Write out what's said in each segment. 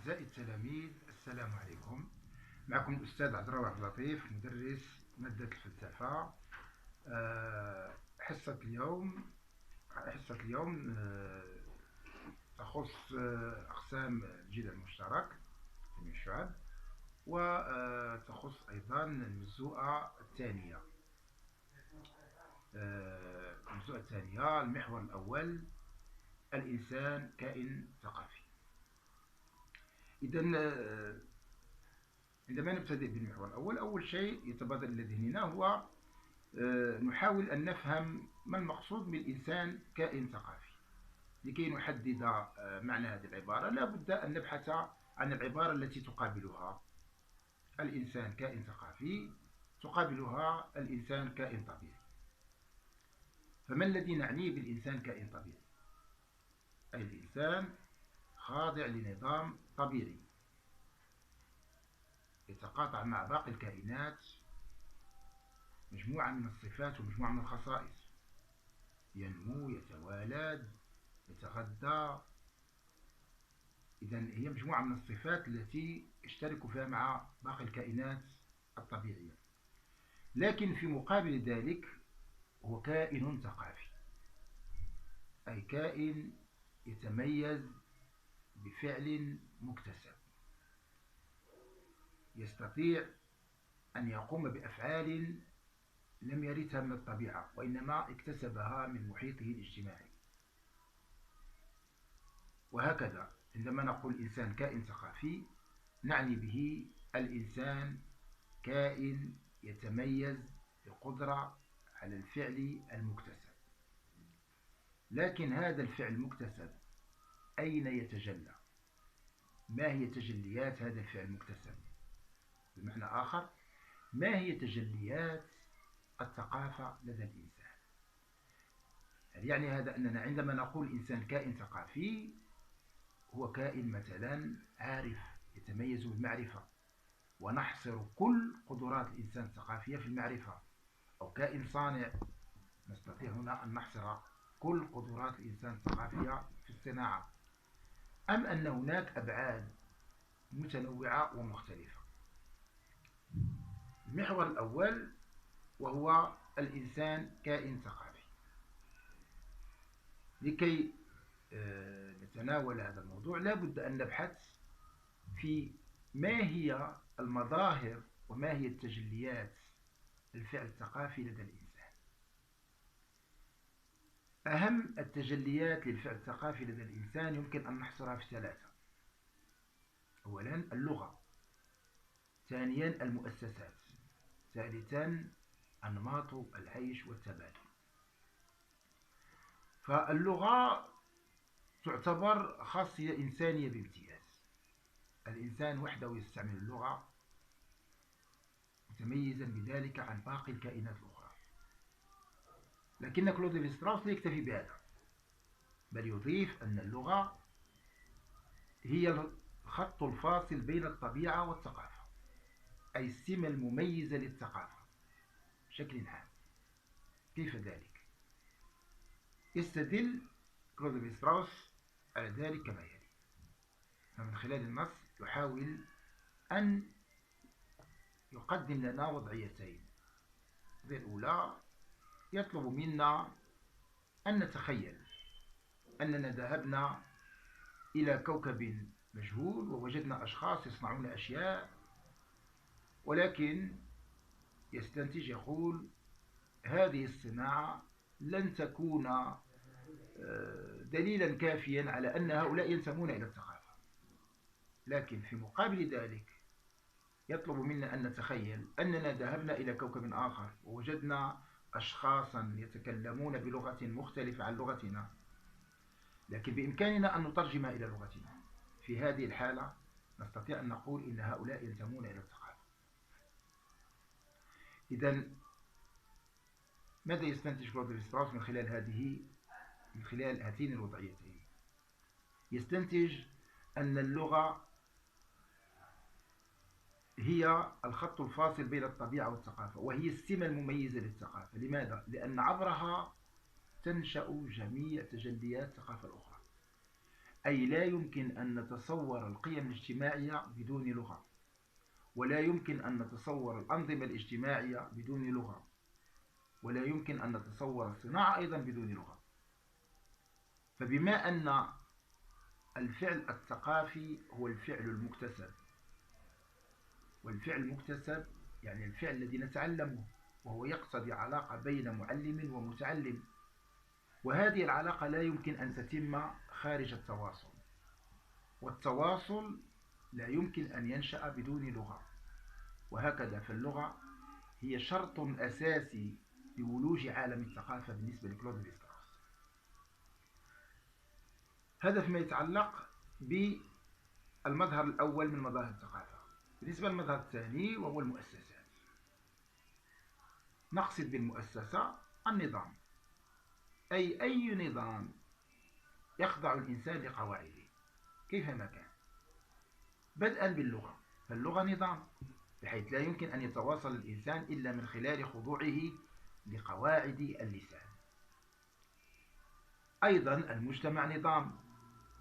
أعزائي التلاميذ، السلام عليكم. معكم الأستاذ عبدالرؤوف عبد اللطيف، مدرس مادة الفلسفة. حصة اليوم تخص أقسام الجذع المشترك من الشعب، وتخص أيضا المجزوءة الثانية. المحور الأول: الإنسان كائن ثقافي. إذا عندما نبتدئ بالمحور الأول، أول شيء يتبادر إلى ذهننا هو نحاول أن نفهم ما المقصود بالإنسان كائن ثقافي. لكي نحدد معنى هذه العبارة لا بد أن نبحث عن العبارة التي تقابلها. الإنسان كائن ثقافي تقابلها الإنسان كائن طبيعي. فما الذي نعنيه بالإنسان كائن طبيعي؟ أي الإنسان خاضع لنظام طبيعي يتقاطع مع باقي الكائنات مجموعة من الصفات ومجموعة من الخصائص، ينمو، يتوالد، يتغذى. إذن هي مجموعة من الصفات التي يشترك فيها مع باقي الكائنات الطبيعية. لكن في مقابل ذلك هو كائن ثقافي، أي كائن يتميز بفعل مكتسب، يستطيع أن يقوم بأفعال لم يرثها من الطبيعة، وإنما اكتسبها من محيطه الاجتماعي. وهكذا عندما نقول إنسان كائن ثقافي نعني به الإنسان كائن يتميز بقدرة على الفعل المكتسب. لكن هذا الفعل المكتسب أين يتجلى؟ ما هي تجليات هذا الفعل المكتسب؟ بمعنى آخر، ما هي تجليات الثقافة لدى الإنسان؟ يعني هذا أننا عندما نقول إنسان كائن ثقافي هو كائن مثلا عارف يتميز بالمعرفة، ونحصر كل قدرات الإنسان الثقافية في المعرفة. أو كائن صانع، نستطيع هنا أن نحصر كل قدرات الإنسان الثقافية في الصناعة. أم أن هناك أبعاد متنوعة ومختلفة. المحور الأول وهو الإنسان كائن ثقافي. لكي نتناول هذا الموضوع لا بد أن نبحث في ما هي المظاهر وما هي التجليات الفعل الثقافي لدى الإنسان. أهم التجليات للفعل الثقافي لدى الإنسان يمكن أن نحصرها في ثلاثة. أولا اللغة، ثانيا المؤسسات، ثالثا أنماط العيش والتبادل. فاللغة تعتبر خاصية إنسانية بامتياز. الإنسان وحده يستعمل اللغة، متميزا بذلك عن باقي الكائنات الأخرى. لكن كلود ليف-ستراوس لا يكتفي بهذا، بل يضيف أن اللغة هي الخط الفاصل بين الطبيعة والثقافة، أي السمة المميزة للثقافة بشكل عام. كيف ذلك؟ يستدل كلود ليف-ستراوس على ذلك كما يلي. فمن خلال النص يحاول أن يقدم لنا وضعيتين. الأولى يطلب منا أن نتخيل أننا ذهبنا إلى كوكب مجهول ووجدنا أشخاص يصنعون أشياء، ولكن يستنتج يقول هذه الصناعة لن تكون دليلا كافيا على أن هؤلاء ينتمون إلى الثقافة. لكن في مقابل ذلك يطلب منا أن نتخيل أننا ذهبنا إلى كوكب آخر ووجدنا أشخاصا يتكلمون بلغة مختلفة عن لغتنا، لكن بإمكاننا أن نترجمها إلى لغتنا. في هذه الحالة نستطيع أن نقول إن هؤلاء ينتمون إلى الثقافة. إذن ماذا يستنتج كلود ليف-ستراوس من خلال هاتين الوضعيتين؟ يستنتج أن اللغة هي الخط الفاصل بين الطبيعة والثقافة، وهي السمة المميزة للثقافة. لماذا؟ لأن عبرها تنشأ جميع تجليات الثقافة الأخرى. أي لا يمكن أن نتصور القيم الاجتماعية بدون لغة، ولا يمكن أن نتصور الأنظمة الاجتماعية بدون لغة، ولا يمكن أن نتصور الصناعة أيضا بدون لغة. فبما أن الفعل الثقافي هو الفعل المكتسب، والفعل المكتسب يعني الفعل الذي نتعلمه، وهو يقتضي علاقة بين معلم ومتعلم، وهذه العلاقة لا يمكن أن تتم خارج التواصل، والتواصل لا يمكن أن ينشأ بدون لغة. وهكذا فاللغة هي شرط أساسي لولوج عالم الثقافة بالنسبة لكلود ليvi-ستراوس. هذا فيما يتعلق بالمظهر الأول من مظاهر الثقافة. بالنسبة للمظهر الثاني وهو المؤسسات، نقصد بالمؤسسة النظام، أي نظام يخضع الإنسان لقواعده كيفما كان، بدءا باللغة، فاللغة نظام بحيث لا يمكن أن يتواصل الإنسان إلا من خلال خضوعه لقواعد اللسان. أيضا المجتمع نظام،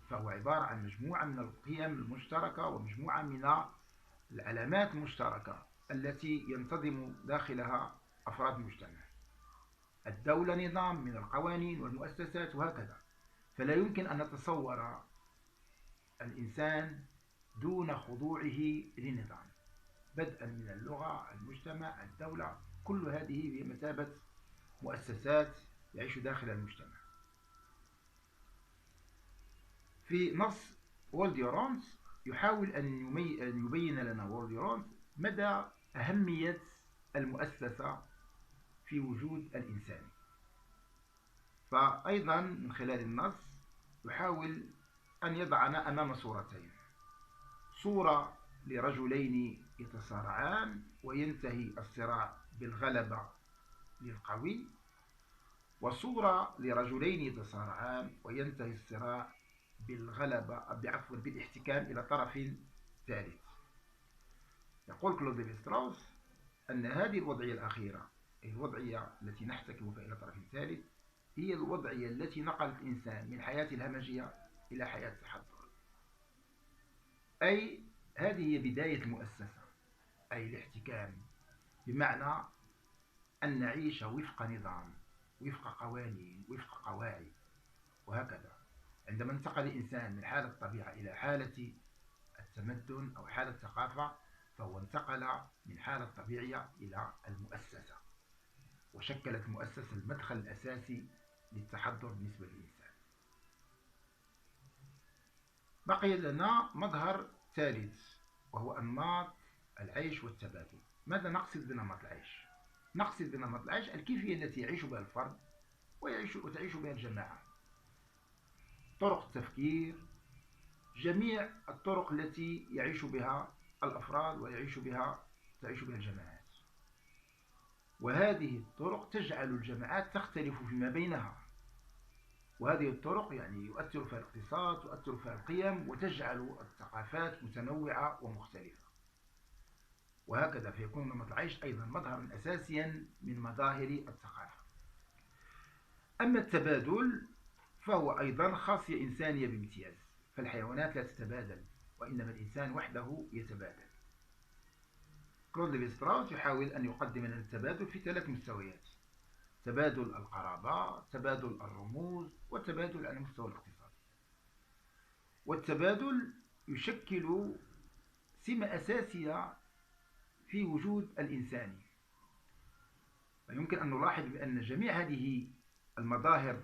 فهو عبارة عن مجموعة من القيم المشتركة ومجموعة من العلامات المشتركة التي ينتظم داخلها أفراد المجتمع. الدولة نظام من القوانين والمؤسسات وهكذا. فلا يمكن أن نتصور الإنسان دون خضوعه لنظام، بدءا من اللغة، المجتمع، الدولة، كل هذه بمثابة مؤسسات يعيش داخل المجتمع. في نص وولديورانس يحاول أن يبين لنا وولديورانس مدى أهمية المؤسسة في وجود الإنسان. فأيضا من خلال النص يحاول أن يضعنا أمام صورتين: صورة لرجلين يتصارعان وينتهي الصراع بالغلبة للقوي، وصورة لرجلين يتصارعان وينتهي الصراع بالاحتكام إلى طرف ثالث. يقول كلود ليvi-ستراوس أن هذه الوضعية الأخيرة، أي الوضعية التي نحتكم فيها إلى طرف ثالث، هي الوضعية التي نقلت الإنسان من حياة الهمجية إلى حياة التحضر. أي هذه هي بداية المؤسسة، أي الاحتكام، بمعنى أن نعيش وفق نظام، وفق قوانين، وفق قواعد، وهكذا. عندما انتقل الإنسان من حالة الطبيعة إلى حالة التمدن أو حالة الثقافة، فهو انتقل من حالة الطبيعية إلى المؤسسة، وشكلت المؤسسة المدخل الأساسي للتحضر بالنسبة للإنسان. بقي لنا مظهر ثالث وهو أنماط العيش والتبادل. ماذا نقصد بنمط العيش؟ نقصد بنمط العيش الكيفية التي يعيش بها الفرد وتعيش بها الجماعة، طرق التفكير، جميع الطرق التي يعيش بها الأفراد تعيش بها الجماعات. وهذه الطرق تجعل الجماعات تختلف فيما بينها، وهذه الطرق يعني يؤثر فيها الاقتصاد، تؤثر فيها القيم، وتجعل الثقافات متنوعة ومختلفة. وهكذا فيكون نمط العيش أيضا مظهرا أساسيا من مظاهر الثقافة. أما التبادل فهو أيضا خاصية إنسانية بامتياز، فالحيوانات لا تتبادل، وإنما الإنسان وحده يتبادل. كلود ليvi-ستراوس يحاول أن يقدم لنا التبادل في 3 مستويات: تبادل القرابة، تبادل الرموز، والتبادل على مستوى الاقتصاد. والتبادل يشكل سمة أساسية في وجود الإنسان. ويمكن أن نلاحظ بأن جميع هذه المظاهر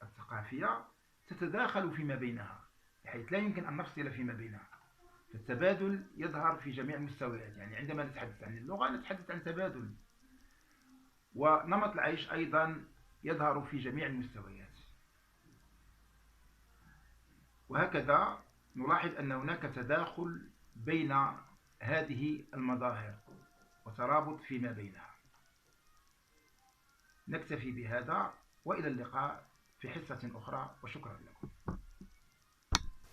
الثقافية تتداخل فيما بينها، بحيث لا يمكن أن نفصل فيما بينها. فالتبادل يظهر في جميع المستويات، يعني عندما نتحدث عن اللغة نتحدث عن تبادل، ونمط العيش أيضا يظهر في جميع المستويات. وهكذا نلاحظ أن هناك تداخل بين هذه المظاهر وترابط فيما بينها. نكتفي بهذا، وإلى اللقاء في حصة أخرى، وشكرا لكم.